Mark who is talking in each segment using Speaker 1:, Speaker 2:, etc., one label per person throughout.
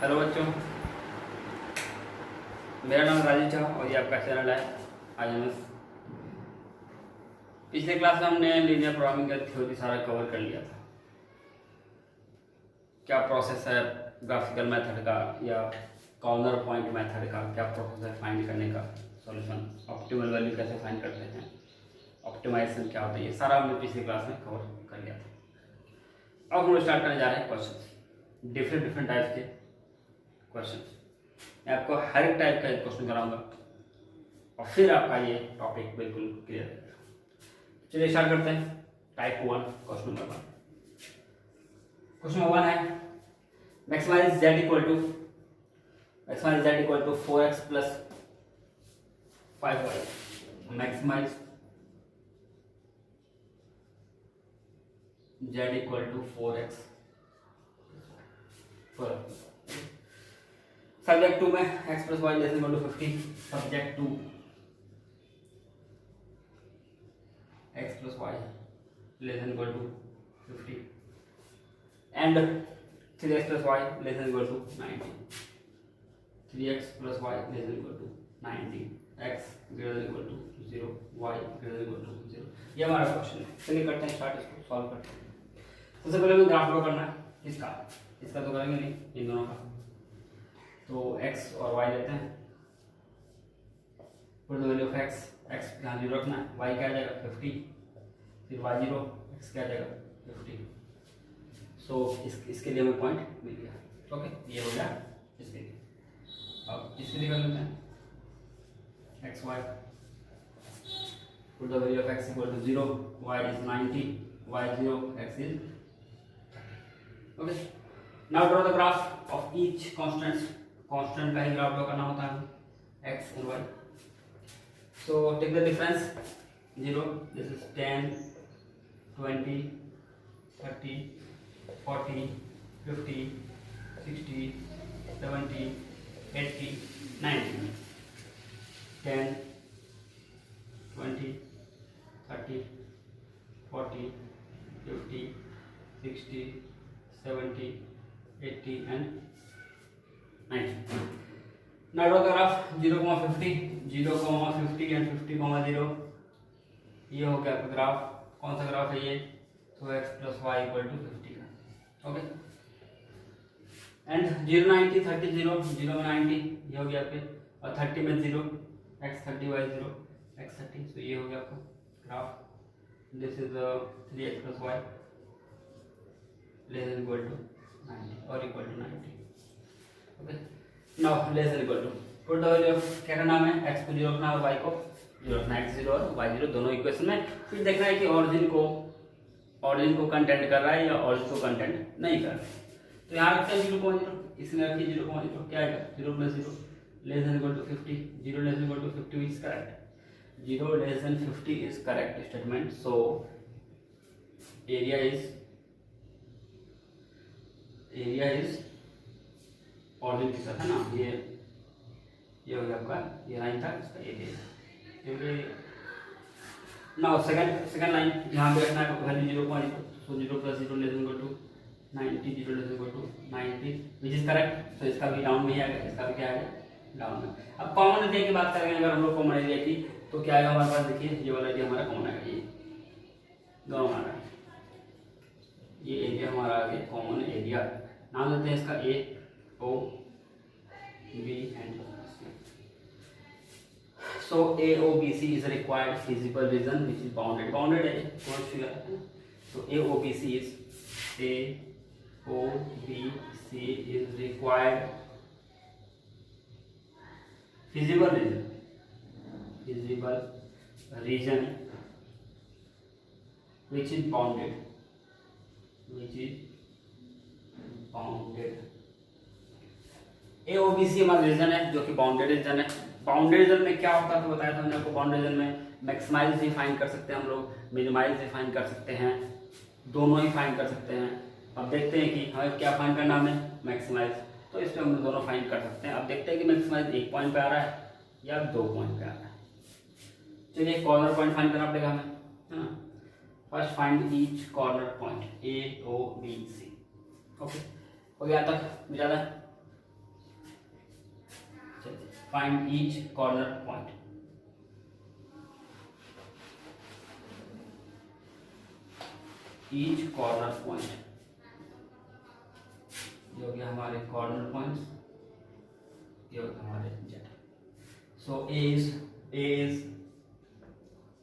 Speaker 1: Hello बच्चों, मेरा नाम राजेश झा और ये आपका चैनल है IMS। पिछले क्लास में हमने लीनियर प्रोग्रामिंग का थ्योरी सारा कवर कर लिया था। क्या प्रोसेस है ग्राफिकल मेथड का या कॉर्नर पॉइंट मेथड का, क्या प्रोसेस है फाइंड करने का, सॉल्यूशन, ऑप्टिमल वैल्यू कैसे फाइंड करते हैं, ऑप्टिमाइजेशन क्या होता है, ये सारा हमने पिछले क्लास में कवर कर लिया था। अब हम स्टार्ट करने जा रहे हैं क्वेश्चन, डिफरेंट टाइप के क्वेश्चन। मैं आपको हर एक टाइप का एक क्वेश्चन कराऊंगा और फिर आपका ये टॉपिक बिल्कुल क्लियर रहेगा। चलिए स्टार्ट करते हैं। Type 1 question number 1। Question number 1 है maximize z equal to 4x plus 5y। Maximize z equal to 4x। Subject 2 में x plus y less equal to 50। Subject 2 x plus y less equal to 50 and 3x plus y less equal to 90। 3x plus y less equal to 90, x greater equal to 0, y greater equal to 0। ये हमारा question है। चलिए करते हैं start, इसको solve करते हैं। सबसे पहले हमें ग्राफ ड्रॉ करना है। इसका तो करेंगे नहीं, इन दोनों का। तो x और y लेते हैं। Put the value of x यहाँ 0 रखना है, y क्या आ जाएगा 50, फिर y 0, x क्या आ जाएगा 50। सो इसके लिए हमें पॉइंट मिल गया। ओके, ये हो गया इसके लिए। अब इसके लिए कर लेते हैं x y। Put the value of x equal to 0, y is 90, y 0, x is okay. Now draw the graph of each constants. Constant का ही ग्राफ ड्रॉ करना होता है x and y। So take the difference 0, this is 10, 20, 30, 40, 50, 60, 70, 80, 90। 10, 20, 30, 40, 50, 60, 70, 80 and 90। Now draw the graph 0,50, 0,50 and 50,0। ये हो गया आपका graph. कौन सा ग्राफ है ये? तो x plus y equal to 50 का। ओके, एंड 0, 90, 30, 0, 0 में 90, ये हो गया आपके, और 30 में 0, x 30, y 0, x 30। तो ये हो गया आपका graph. This is 3x plus y less equal to 90 और equal to 90। Okay, now less equal to put the value of, क्या करना है, x को 0 रखना है और y को 0 रखना है। x 0 और y 0 दोनों इक्वेशन में। फिर देखना है कि ऑरिजिन को कंटेंट कर रहा है या ऑरिजिन को कंटेंट नहीं कर रहा है। तो यहाँ रखते हैं 0,0, इसमें रखिए 0,0, क्या आएगा 0 plus 0 less than equal to 50, 0 less than equal to 50 is correct. 0 less than 50 is correct statement. So area is origin के साथ है ना, ये हो गया आपका, ये लाइन था इसका एरिया। नाउ सेकंड लाइन यहाँ पे रखना है value 0,0। So 0 plus 0 less equal to 90, 0 less equal to 90 which is correct. So इसका भी डाउन में ही आएगा, इसका भी क्या आएगा डाउन में। अब कॉमन एरिया की बात करेंगे, अगर हम लोग कॉमन एरिया की, तो क्या आएगा हमारे पास, देखिए ये वाला एरिया हमारा कॉमन आएगा, ये दोनों हमारा, ये एरिया हमारा आ गया कॉमन एरिया। नाम देते हैं इसका ए O B and C. So AOBC is a required feasible region which is bounded. Bounded है कौन सी है? So AOBC is required feasible region which is bounded. AOBC हमारा रीजन है जो कि बाउंडेड रीजन है। बाउंडेड रीजन में क्या होता है तो बताया था मैंने आपको। बाउंडेड रीजन में मैक्सिमाइज भी फाइंड कर सकते हैं हम लोग, मिनिमाइज भी फाइंड कर सकते हैं, दोनों ही फाइंड कर सकते हैं। अब देखते हैं कि हमें क्या फाइंड करना है, मैक्सिमाइज। तो इस पर हम दोनों फाइंड कर सकते हैं। अब देखते हैं कि मैक्सिमाइज 1 पॉइंट पे आ रहा है या 2 पॉइंट पे आ रहा है। चलिए कॉर्नर पॉइंट फाइंड करना पड़ेगा हमें, है ना। First find each corner point AOBC। Okay, हो गया तक ज़्यादा। Find each corner point. Each corner point, ये हो गया हमारे कॉर्नर पॉइंट्स, ये हो गया हमारे जेड। सो ए इज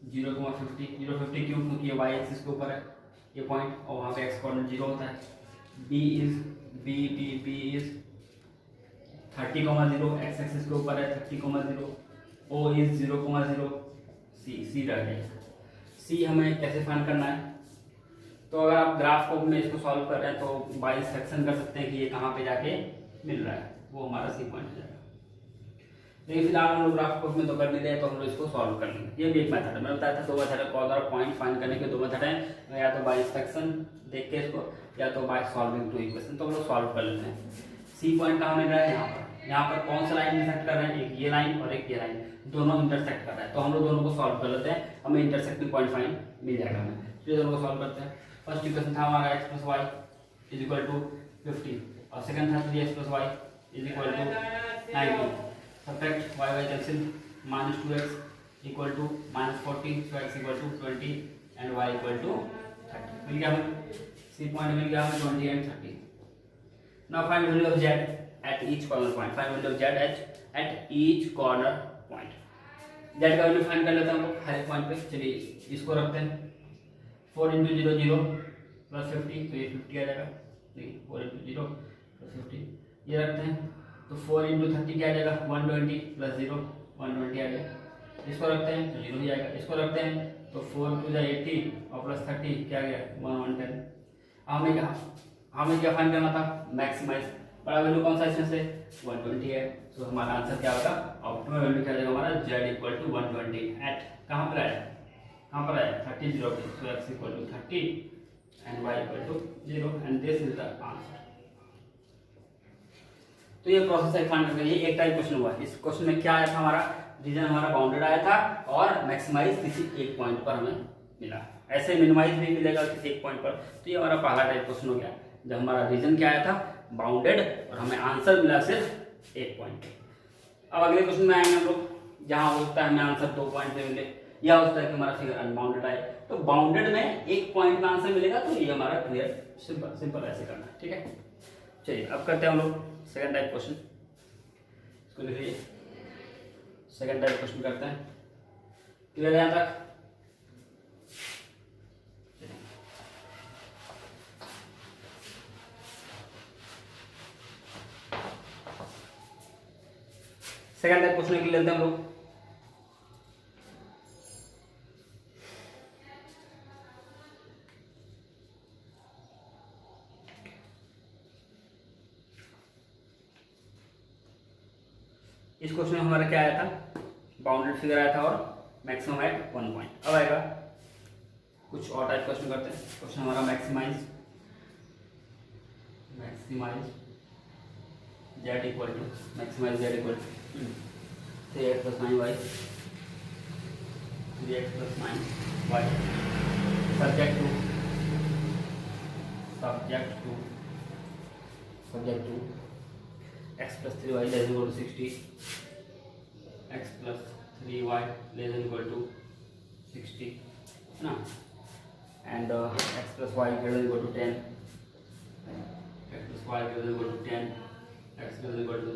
Speaker 1: 0,50 0,50 क्यों? क्योंकि ये वाई एक्सिस के ऊपर है ये पॉइंट, और वहाँ पे एक्स कॉर्नर 0 होता है। बी इज 30,0 एक्स एक्सिस के ऊपर है 30,0। ओ इज 0,0। सी रह गया। सी हमें कैसे फाइंड करना है? तो अगर आप ग्राफ को में इसको सॉल्व कर रहे हैं तो बाई सेक्शन कर सकते हैं कि ये कहाँ पे जाके मिल रहा है, वो हमारा सी पॉइंट हो जाएगा। लेकिन फिलहाल हम लोग ग्राफ को में तो कर नहीं रहे, तो हम लोग इसको सॉल्व कर लेंगे। ये भी एक मेथड है, मैंने बताया था 2 मेथड है कॉर्नर पॉइंट फाइंड करने के, 2 मेथड हैं, या तो बाई सेक्शन देख के इसको, या तो बाय सॉल्विंग 2 इक्वेशन। तो हम लोग सॉल्व कर लेते हैं। सी पॉइंट कहाँ मिल रहा है? यहाँ पर कौन सा लाइन इंटरसेक्ट कर रहे हैं? एक ये लाइन और एक ये लाइन, दोनों इंटरसेक्ट कर रहा है। तो हम लोग दोनों को सॉल्व कर लेते हैं, हमें इंटरसेक्टिंग पॉइंट फाइंड मिल जाएगा हमें। फिर दोनों को सॉल्व करते हैं। फर्स्ट इक्वेशन था हमारा x + y = 50, और सेकंड था 3x + y = 90। Subtract y cancel, -2x = -40, so x = 20 and y = 30। मिल गया हमें सी पॉइंट, मिल गया हमें 20 and 30। Now find value of z at each corner point. Find value of z at each corner point. z का value find कर लेते हैं हम लोग हर एक पॉइंट पे। चलिए इसको रखते हैं 4 × 0 0 + 50, तो ये 50 आ जाएगा। देखिए 4 × 0 + 50 ये रखते हैं, तो 4 × 30 क्या आ जाएगा? 120 + 0 120 आ गया। इसको रखते हैं तो 0 ही आएगा। इसको रखते हैं तो 4 × 2 = 80 और +30 क्या आ गया? 110। हमें क्या फाइंड करना था? मैक्सिमाइज। बड़ा वैल्यू कौन सा इसमें से? 120 है। तो हमारा आंसर क्या होगा? ऑप्टिमम वैल्यू क्या आ जाएगा हमारा? z = 120 एट कहाँ पर आया? कहाँ पर आया? 30 0 पे। So x = 30 and y = 0 and this is the answer। तो ये प्रोसेस है फाइंड करने। ये एक टाइप क्वेश्चन हुआ। इस क्वेश्चन में क्या आया था हमारा? रीजन हमारा बाउंडेड आया था और मैक्सिमाइज किसी एक पॉइंट पर हमें मिला। ऐसे मिनिमाइज भी मिलेगा किसी एक पॉइंट पर। तो ये हमारा पहला टाइप क्वेश्चन हो गया, जब हमारा रीजन क्या आया था? बाउंडेड, और हमें आंसर मिला सिर्फ एक पॉइंट। अब अगले क्वेश्चन में आएंगे हम लोग, जहाँ हो सकता है हमें आंसर 2 पॉइंट पे मिले, या हो सकता है कि हमारा फिगर अनबाउंडेड आए। तो बाउंडेड में एक पॉइंट का आंसर मिलेगा, तो ये हमारा क्लियर सिंपल ऐसे करना है। ठीक है, चलिए अब करते हैं हम लोग सेकंड टाइप क्वेश्चन। इसको लिखिए, सेकंड टाइप क्वेश्चन करते हैं। क्लियर है यहाँ तक? सेकंड टाइप क्वेश्चन के लिए लेते हैं हम लोग। इस क्वेश्चन में हमारा क्या आया था? बाउंडेड फिगर आया था और मैक्सिमम एट 1 पॉइंट। अब आएगा कुछ और टाइप क्वेश्चन करते हैं। क्वेश्चन हमारा maximize z equal to 3x + 9y 3x + 9y subject to x + 3y ≤ 60, x + 3y ≤ 60 ना, and x + y ≥ 10, x + y ≥ 10, x =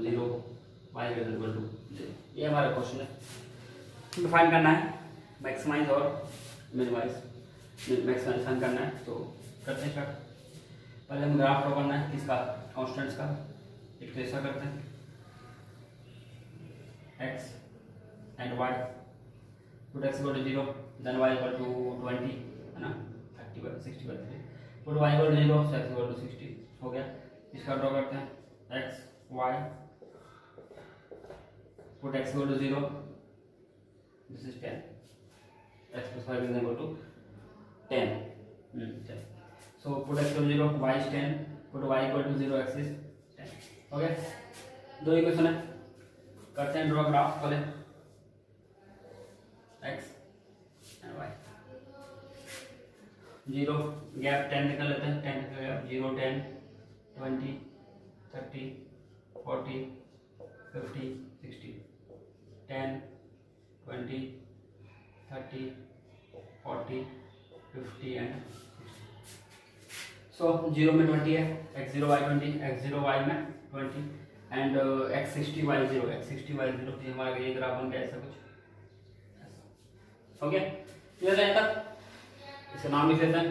Speaker 1: 0, y = 0। ये हमारा क्वेश्चन है। फाइंड करना है मैक्सिमाइज और मिनिमाइज। मैक्सिमाइज फाइंड करना है, तो करते हैं स्टार्ट। पहले हम ग्राफ ड्रॉ करना है किसका? कॉन्स्टेंट्स का। एक तो ऐसा करते हैं x and y, put x = 0, then y = 20 है ना, 30/60/3, put y = 0, so x = 60 हो गया। इसका ड्रॉ करते हैं x y, put x = 0, this is 10, x + y = 10, so put x = 0, y is 10, put y = 0, x is 10 हो गया। दो इक्वेशन है, करते हैं ड्रॉ ग्राफ। पहले x and y, 0 गैप 10 निकल लेते हैं, 10 का गैप 0 10 20 30 40 50 60 10, 20, 30, 40, 50 एंड सो 0 में 20 है, x0 y20, x0 y में 20 and x60 y0, x60 y0 ये हमारा ये ग्राफ बन गया ऐसा कुछ। ओके क्लियर है तक, इसका नाम लिख लेते हैं।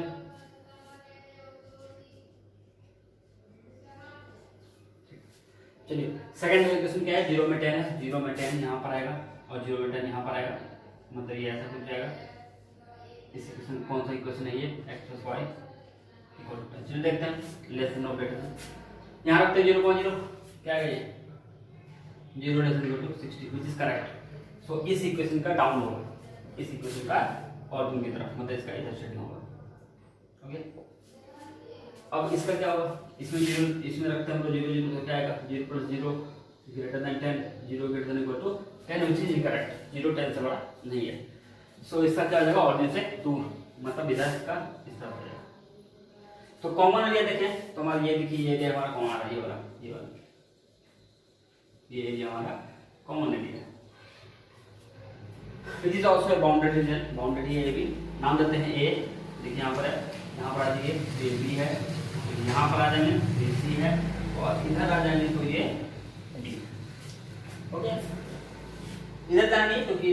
Speaker 1: चलिए सेकंड इक्वेशन क्या है, 0 में 10 है, 0 में 10 यहाँ पर आएगा और 0 में 10 यहाँ पर आएगा, मतलब ये ऐसा कुछ जाएगा। इस इक्वेशन कौन सा इक्वेशन है ये, x + y इक्वल टू 10। चलिए देखते हैं लेस देन और ग्रेटर देन, यहाँ रखते हैं 0.0, क्या है ये 0 less than equal to 60 which is correct. So इस इक्वेशन का डाउन होगा, इस इक्वेशन का ऑर्डिन की तरफ, मतलब इसका इधर सेट होगा। ओके अब इसका क्या होगा, इसमें 0 इसमें रखते हैं हम तो 0 0 तो क्या आएगा 0 + 0 greater than 10, 0 greater than equal to 10 is इज इनकरेक्ट, 0 10 से बड़ा नहीं है। सो इसका क्या हो जाएगा ऑर्डिन से दूर, मतलब इधर इसका इस तरफ हो जाएगा। तो कॉमन एरिया देखें तो हमारा ये देखिए ये एरिया हमारा कॉमन आ रहा है, ये वाला ये एरिया हमारा कॉमन एरिया है। It is also bounded reason, bounded है ये भी, नाम देते हैं ए, देखिए यहाँ पर है, यहाँ पर आ जाइए ये बी है, यहाँ पर आ जाएंगे ये सी है और इधर आ जाएंगे तो ये डी। ओके इधर जाना नहीं क्योंकि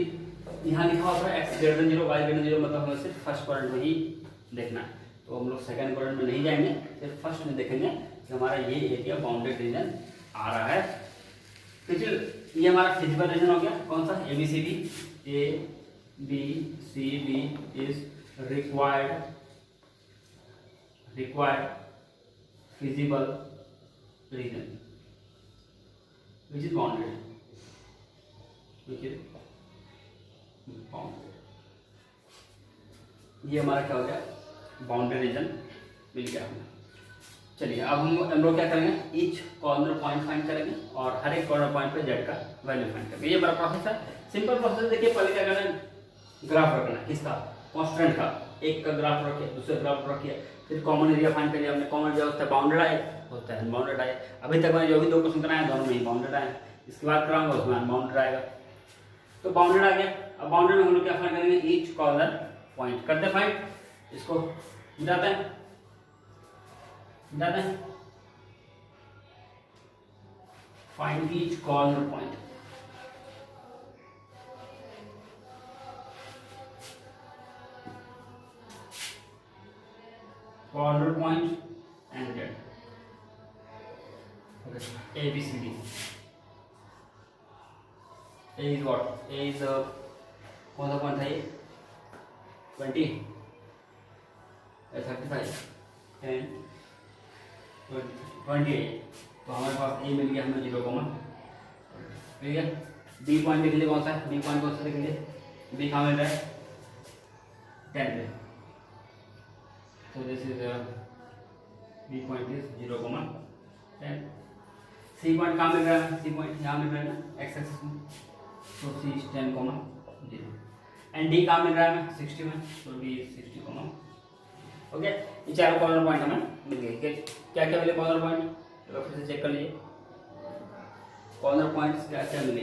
Speaker 1: यहाँ लिखा होता है x > 0 y > 0, मतलब हमें सिर्फ फर्स्ट क्वाड्रेंट में ही देखना है, तो हम लोग सेकंड क्वाड्रेंट में नहीं जाएंगे, सिर्फ फर्स्ट में देखेंगे कि हमारा ये एरिया बाउंडेड रीजन आ रहा है। फिर ये हमारा फिजिकल रीजन हो गया, कौन सा ABCD, A B C D is required feasible region which is bounded, ये हमारा क्या हो गया बाउंड्री रीजन मिल गया हमें। चलिए अब हम लोग क्या करेंगे, ईच कॉर्नर पॉइंट फाइंड करेंगे और हर एक कॉर्नर पॉइंट पे z का वैल्यू फाइंड करेंगे। ये बड़ा प्रोसेस है, सिंपल प्रोसेस। देखिए पहले क्या करना है, ग्राफ रखना है, किसका कांस्टेंट का, एक का ग्राफ रखिए, दूसरे ग्राफ रखिए, फिर कॉमन एरिया फाइंड करिए। हमने कॉमन एरिया होता है बाउंडेड आए, होता है अनबाउंडेड आए। अभी तक मैंने जो भी दो क्वेश्चन कराए दोनों में ही बाउंडेड आए, इसके बाद कराऊंगा उसमें अनबाउंडेड आएगा। तो बाउंडेड आ गया, अब बाउंडेड में हम लोग क्या फाइंड करेंगे, ईच कॉर्नर पॉइंट करते फाइंड, इसको मिटाते हैं find each corner point. corner point and Z. Okay. A B C D. A is what? A is कौन सा पॉइंट है ये 20, 35, 10, 28। तो हमारे पास A मिल गया हमें 0, ठीक है। B पॉइंट देख लीजिए कौन सा है, B पॉइंट कौन सा देख लीजिए, B कहाँ मिल रहा है 10 पे। So this is B point is 0, 10. C point कहाँ मिल रहा है, C point यहाँ मिल रहा है ना x एक्सिस में, so C is 10, 0 and D कहाँ मिल रहा है 60 में, so D is 60, ओके। ये चारों कॉर्नर पॉइंट हमें मिल गए। क्या क्या मिले कॉर्नर पॉइंट, चलो फिर से चेक कर लीजिए कॉर्नर पॉइंट्स क्या क्या मिले।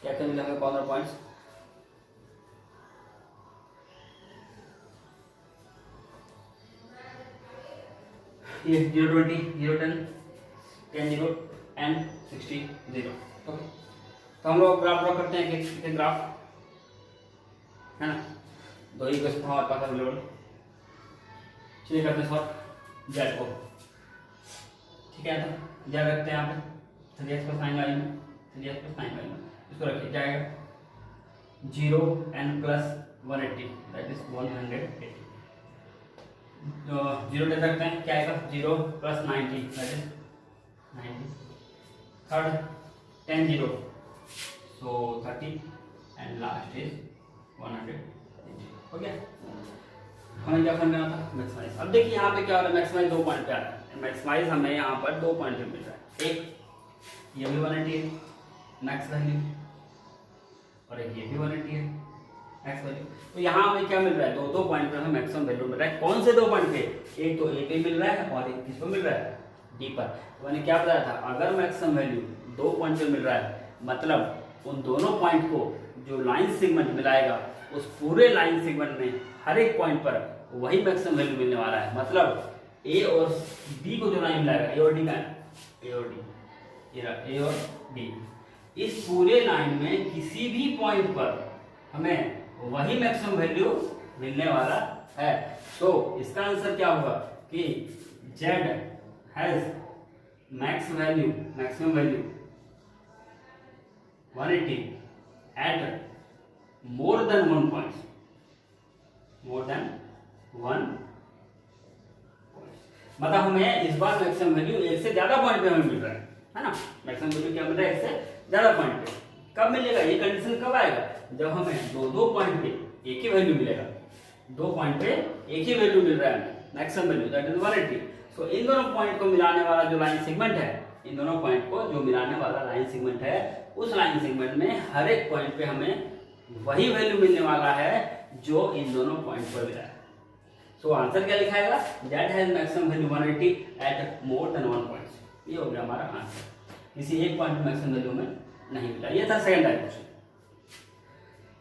Speaker 1: क्या क्या मिला हमें कॉर्नर पॉइंट्स, ये 0, 20, 0, 10, 10, 0 एंड 60, 0। ओके तो हम लोग ग्राफ ड्रॉ करते हैं, एक ग्राफ है ना, दो ही क्वेश्चन हमारे पास अवेलेबल। चलिए करते हैं सॉल्व जेड को, ठीक है। तो जेड रखते हैं यहाँ पे 3x + 9y में, 3x + 9y में इसको रखिए, क्या आएगा 0 n + 180 दैट इज 180। 0 ले सकते हैं, क्या आएगा 0 + 90 that is 90। Third 10, 0 so 30 and last is 180। Okay हमें क्या फाइंड करना था, मैक्सिमाइज। अब देखिए यहाँ पे क्या हो रहा है, मैक्सिमाइज 2 पॉइंट पे आ रहा है। मैक्सिमाइज हमें यहाँ पर 2 पॉइंट पे मिल रहा है, एक ये भी 180 है मैक्स वैल्यू और एक ये भी 180 है मैक्स वैल्यू। तो यहाँ हमें क्या मिल रहा है, दो पॉइंट पे हमें मैक्सिमम वैल्यू मिल रहा है। कौन से 2 पॉइंट पे, एक तो ए पे मिल रहा है और एक किस पे मिल रहा है डी पर। तो मैंने क्या बताया था, अगर मैक्सिमम वैल्यू दो पॉइंट पे मिल रहा है, मतलब उन दोनों पॉइंट को जो लाइन सेगमेंट मिलाएगा उस पूरे लाइन सेगमेंट में हर एक पॉइंट पर वही मैक्सिमम वैल्यू मिलने वाला है। मतलब ए और बी को जो लाइन मिलाएगा, ए और डी का, ए और डी, ए और डी, इस पूरे लाइन में किसी भी पॉइंट पर हमें वही मैक्सिमम वैल्यू मिलने वाला है। तो इसका आंसर क्या होगा कि Z has maximum value 180 at more than one point, मतलब हमें इस बार मैक्सिमम वैल्यू एक से ज्यादा पॉइंट पे हमें मिल रहा है ना। मैक्सिमम वैल्यू क्या मिल रहा है, एक से ज्यादा पॉइंट पे। कब मिलेगा ये कंडीशन, कब आएगा, जब हमें दो पॉइंट पे एक ही वैल्यू मिलेगा, दो पॉइंट पे एक ही वैल्यू मिल रहा है मैक्सिमम वैल्यू, दैट इज 180। सो इन दोनों पॉइंट को मिलाने वाला जो लाइन सेगमेंट है, इन दोनों पॉइंट को जो मिलाने वाला लाइन सेगमेंट है, उस लाइन सेगमेंट में हर एक पॉइंट पे हमें वही वैल्यू मिलने वाला है जो इन दोनों पॉइंट पर मिला है। सो आंसर क्या लिखाएगा, that has maximum value 180 at more than one point. ये हो गया हमारा आंसर, किसी एक पॉइंट में मैक्सिमम वैल्यू में नहीं मिला। ये था सेकंड टाइप क्वेश्चन।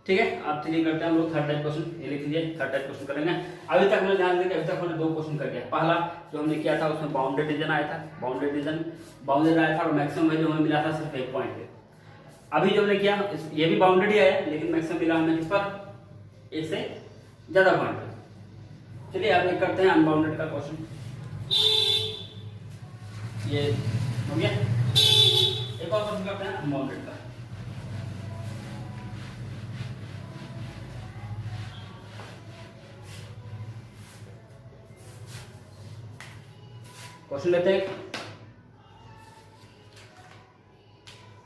Speaker 1: ठीक है, आप चलिए करते हैं हम लोग थर्ड टाइप क्वेश्चन। ये लिख लीजिए, थर्ड टाइप क्वेश्चन करेंगे। अभी तक हमने ध्यान दें कि अभी तक हमने दो क्वेश्चन कर दिया। पहला जो हमने किया था उसमें बाउंडेड रीजन आया था, बाउंडेड आया था और मैक्सिमम वैल्यू हमें मिला था सिर्फ एक पॉइंट पे। अभी जो हमने किया ये भी बाउंडेड ही है, लेकिन मैक्सिमम मिला हमें किस पर, एक से ज्यादा पॉइंट पे। चलिए अब एक करते हैं अनबाउंडेड का क्वेश्चन। ये हो गया, एक और क्वेश्चन करते हैं अनबाउंडेड का। क्वेश्चन लेते हैं,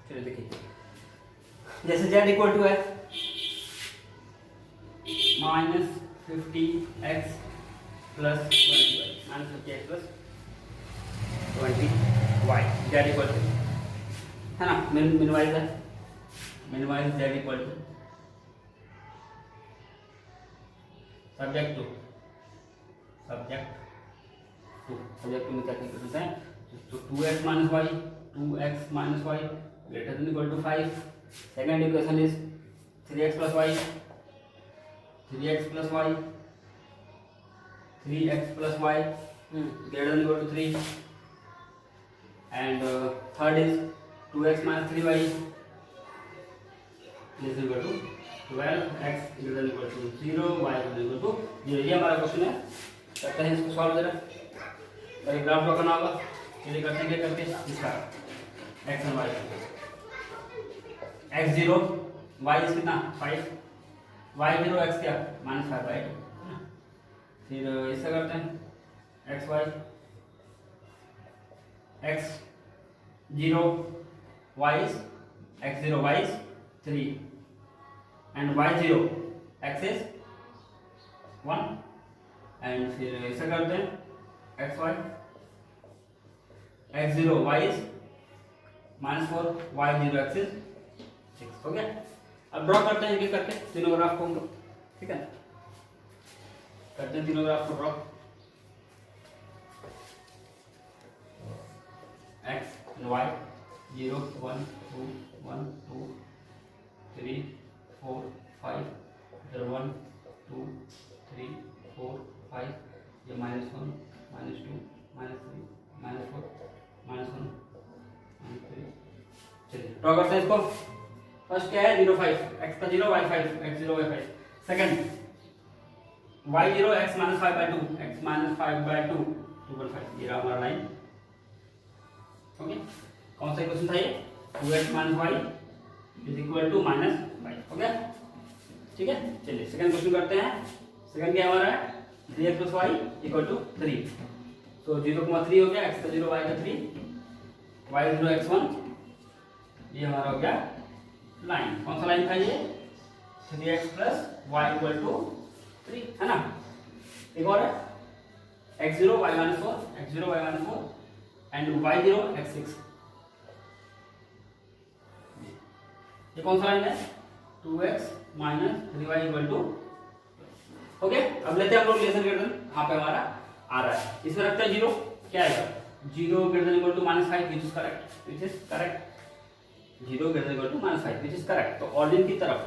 Speaker 1: चलिए देखिए, जैसे z इक्वल टू है -50x plus 20y, -50x plus 20y, z equal to है ना, मिनिमाइज है, minimize z equal to subject to में क्या करते हैं, तो 2x minus y greater than equal to 5. Second equation is 3x plus y greater than equal to 3, and third is 2x minus 3y is equal to 12x greater than equal to 0, y greater than equal to 0। ये हमारा question है। करते हैं इसको solve जरा, एक graph draw करना होगा। चलिए करते हैं, क्या करके इसका x और y, x0 y इज कितना 5, y0 x क्या -5/2, फिर इससे करते हैं xy, x0 y is 3 and y0 x is 1, and फिर ऐसा करते हैं xy, x0 y is -4, y0 x is 6। हो गया। अब ड्रॉ करते हैं एक करके तीनों ग्राफ को हम लोग, ठीक है, करते हैं तीनों ग्राफ को ड्रॉ। x y 0 1 2 1 2 3 4 5, इधर 1 2 3 4 5, ये -1 -2 -3 -4 -1 -3। चलिए ड्रॉ करते हैं इसको। फर्स्ट क्या है 0 5, x का 0 y 5, x0 y 5। Second y0 x -5/2, x -5/2 2/5, ये रहा हमारा लाइन। ओके, कौन सा क्वेश्चन था ये, 2x - y is equal to -y। हो गया, ठीक है। चलिए सेकंड क्वेश्चन करते हैं। सेकंड क्या हमारा है 3x + y = 3। सो 0,3 हो गया, x का 0 y का 3, y0 x1, ये हमारा हो गया लाइन। कौन सा लाइन था ये, 3x + y = 3, है ना। एक और है x0 y - 4, x0 y - 4 and y0 x6, ये कौन सा लाइन है 2x - 3y = हो गया। अब लेते हैं हम लोग रिलेशन रिलेशन, यहाँ पे हमारा आ रहा है, इसमें रखते हैं 0, क्या आएगा 0 greater than equal to -5 which is correct, 0 greater than equal to -5 which is correct। तो ऑरिजिन की तरफ,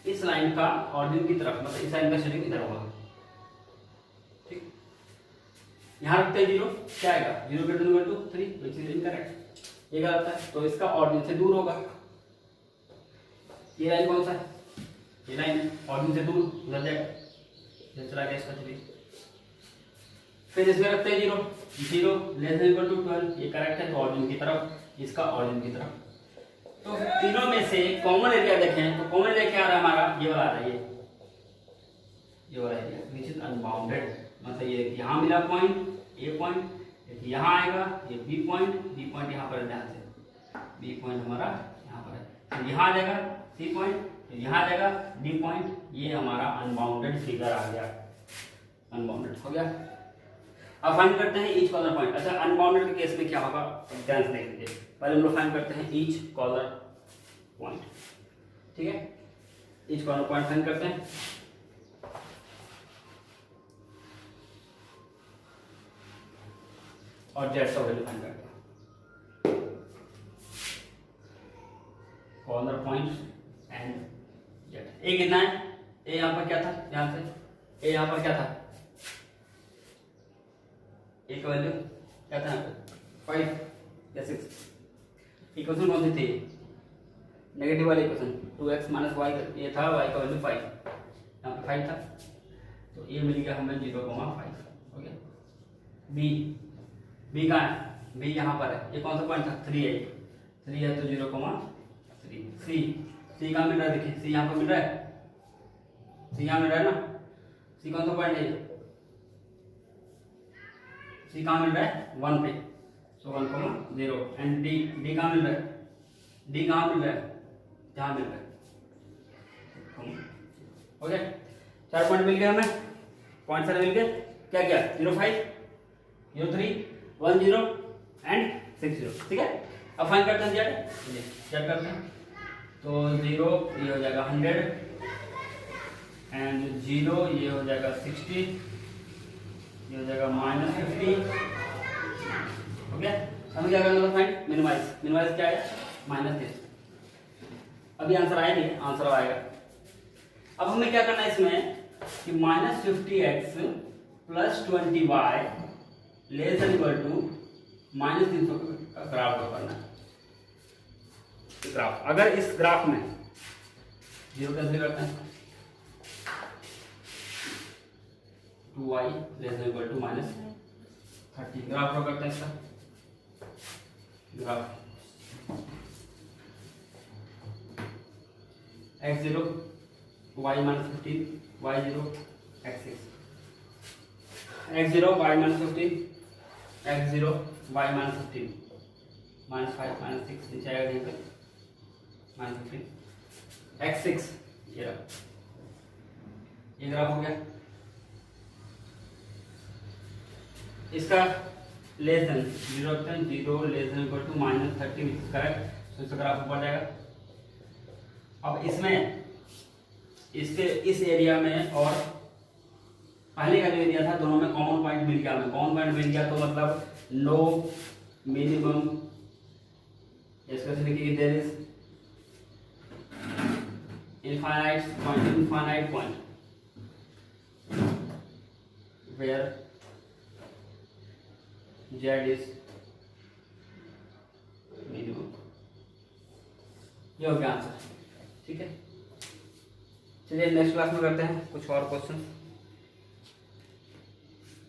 Speaker 1: इस लाइन का ऑरिजिन की तरफ मतलब इस लाइन का शेडिंग इधर होगा, ठीक। यहाँ रखते हैं 0, क्या आएगा 0 greater than equal to 3 which is incorrect, ये गलत है। तो इसका ऑरिजिन से दूर होगा। ये लाइन कौन सा है, ये लाइन ऑरिजिन से दूर उधर जाएगा, इधर चला गया इसका, चलिए। फिर इसमें रखते हैं 0 लेस देन इक्वल टू 12, ये करेक्ट है। तो ऑरिजिन की तरफ, इसका ऑरिजिन की तरफ। तो तीनों में से कॉमन एरिया देखें तो कॉमन एरिया क्या आ रहा है हमारा, ये वाला आ रहा है, ये वाला एरिया विच इज अनबाउंडेड। मतलब ये यहाँ मिला पॉइंट, ए पॉइंट यहाँ आएगा, ये बी पॉइंट यहाँ पर, ध्यान से बी पॉइंट हमारा यहाँ पर है, तो यहाँ आ जाएगा सी पॉइंट, यहाँ आ जाएगा डी पॉइंट। ये हमारा अनबाउंडेड फिगर आ गया, अनबाउंडेड हो गया। अब फाइंड करते हैं ईच कॉर्नर पॉइंट। अच्छा, अनबाउंडेड के केस में क्या होगा, ध्यान से देख लीजिए। पहले हम लोग फाइंड करते हैं ईच कॉर्नर पॉइंट, ठीक है। ईच कॉर्नर पॉइंट फाइंड करते हैं। और जेड का वैल्यू फाइंड करते हैं, कॉर्नर पॉइंट एंड जेड। ए कितना है, ए यहाँ पर क्या था, ध्यान से, ए यहाँ पर क्या था, ए का वैल्यू क्या था, 5 या 6। इक्वेशन कौन सी थी, नेगेटिव वाली इक्वेशन, 2x माइनस वाई, ये था y का वैल्यू 5, यहाँ पे 5 था। तो ये मिल गया हमें 0,5 हो गया। बी कहाँ है, बी यहाँ पर है, ये कौन सा पॉइंट था, 3 है तो 0,3। सी कहाँ मिल रहा है, देखिए सी यहाँ पर मिल रहा है, सी यहाँ मिल रहा है ना, सी कौन सा पॉइंट है, सी कहाँ मिल रहा है 1 पे, सो 1,0। एंड डी कहाँ मिल रहा है, डी कहाँ मिल रहा है, जहाँ मिल रहा है, हो गया। 4 पॉइंट मिल गए हमें, पॉइंट सारे मिल गए। क्या क्या, 0,5, 0,3, 1,0 एंड 6,0, ठीक है। अब फाइंड करते हैं जेड करते हैं। तो 0 ये हो जाएगा 100 एंड 0 ये हो जाएगा 60, ये हो जाएगा -50, हो गया। हमें क्या करना था, फाइंड मिनिमाइज क्या है, -30। अभी आंसर आया नहीं, आंसर आएगा। अब हमें क्या करना है इसमें कि -50x + 20y less than equal to -300 का ग्राफ ड्रॉ करना है। ग्राफ, अगर इस ग्राफ में 0 कैंसिल करते हैं, 2y less than equal to -30, graph draw करते हैं इसका। Graph x0 y -15 y0 x6, x0 y -15 x0 y -15 -5 -6 नीचे आएगा यहीं पे -15 x6, ये ग्राफ हो गया। इसका लेस देन 0 रखते हैं, 0 less than equal to -30 correct, तो इसका ग्राफ ऊपर जाएगा। अब इसमें इसके इस एरिया में और पहले का जो एरिया था, दोनों में कॉमन पॉइंट मिल गया, हमें कॉमन पॉइंट मिल गया, तो मतलब नो मिनिमम, इसका से लिखिए there is infinite point where z is minimum. ये हो गया आंसर, ठीक है। चलिए नेक्स्ट क्लास में करते हैं कुछ और क्वेश्चन,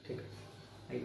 Speaker 1: ठीक है।